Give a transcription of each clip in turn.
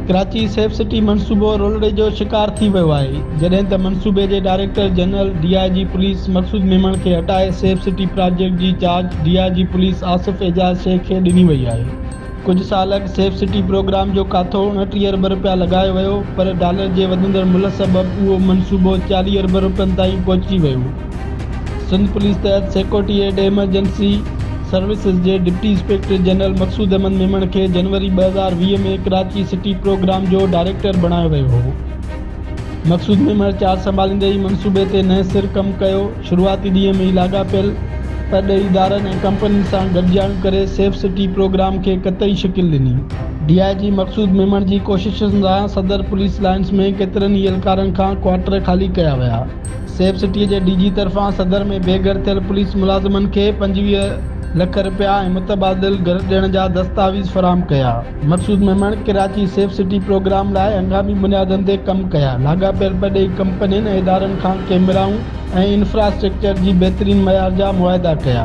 Karachi safe city मनसूबो रोलड़े जो शिकार थी वियो आहे, जॾहिं त मनसूबे जे director general DIG police Maqsood Memon खे हटाए सेफ सिटी प्रोजेक्ट जी charge DIG police Asif Ejaz Shaikh खे ॾिनी वई आहे। कुझु साल अॻु सेफ सिटी प्रोग्राम जो काथो 29 अरब रुपया लॻायो वियो, पर डॉलर जे वधंदड़ मुल्ह सबबि उहो मनसूबो 40 अरब रुपयनि ताईं पहुची वियो। सिंध पुलिस तहत सिक्योरिटी एंड एमरजेंसी सर्विसेज जे deputy inspector general Maqsood Ahmed Memon खे जनवरी 2020 में कराची सिटी प्रोग्राम जो डायरेक्टर बणायो वियो हो। मक़सूद मेमण चार्ज संभालींदे ई मनसूबे ते नए सिर कमु कयो। शुरूआती ॾींहं में ई लाॻापियल परॾेही इदारनि ऐं कंपनियुनि सां गॾिजाणी करे सेफ सिटी प्रोग्राम खे कतई शिकिल ॾिनी। DIG मक़सूद मेमण जी कोशिशुनि सां सदर पुलिस लाइन्स में केतिरनि ई एहलकारनि खां क्वार्टर ख़ाली कया विया। सेफ सिटीअ जे DG तरफ़ां सदर में बेघर थियल पुलिस मुलाज़िमनि खे 25 लख रुपया ऐं मुतबादिल घर ॾियण जा दस्तावेज़ फ़राहम कया। Maqsood Memon Karachi safe city programme लाइ हंगामी बुनियादनि ते कमु कया। लाॻापियल परॾेही कंपनियुनि ऐं इदारनि खां कैमराऊं ऐं इंफ्रास्ट्रक्चर जी बहितरीन मयार जा मुआहिदा कया।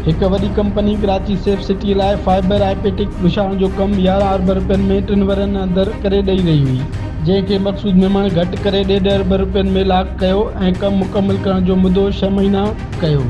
हिकु वॾी कंपनी कराची सेफ सिटीअ लाइ फाइबर ऑप्टिक विछाइण जो कमु 11 अरब रुपयनि में 3 वरनि अंदरि करे ॾेई रही हुई, जंहिंखे मक़सूद मेमण घटि करे 1.5 अरब रुपयनि में लाक कयो ऐं कमु मुकमल करण जो मुदो 6 महीना कयो।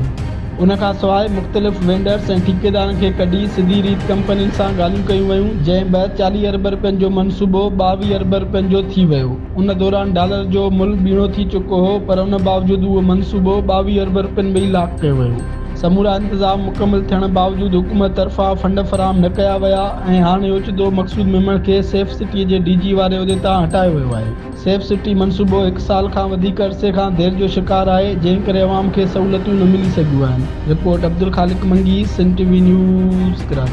उनखां सवाइ मुख़्तलिफ़ वेंडर्स ऐं ठेकेदारनि खे कढी सिधी रीत कंपनियुनि सां ॻाल्हियूं कयूं वयूं, जंहिं बैदि 40 अरब रुपयनि जो मनसूबो 22 अरब रुपयनि जो थी वियो। उन दौरान डॉलर जो मुल्ह ॿीणो थी चुको हो, पर उन बावजूदि उहो मनसूबो 22 अरब रुपयनि में ई लाक कयो वियो। समूरा इंतज़ाम मुकमल थियण बावजूदि हुकूमत तरफ़ां फंड फ़राहम न कया विया ऐं हाणे ओचितो मक़सूद मेमण खे सेफ सिटीअ जे DG वारे उहिदे तां हटायो वियो आहे। सेफ सिटी मनसूबो 1 साल खां वधीक अरसे खां देर जो शिकार आहे, जंहिं करे अवाम खे सहूलियतूं न मिली सघियूं आहिनि। रिपोर्ट अब्दुल ख़ालिक मंगी, सिंध TV न्यूज़ कराची।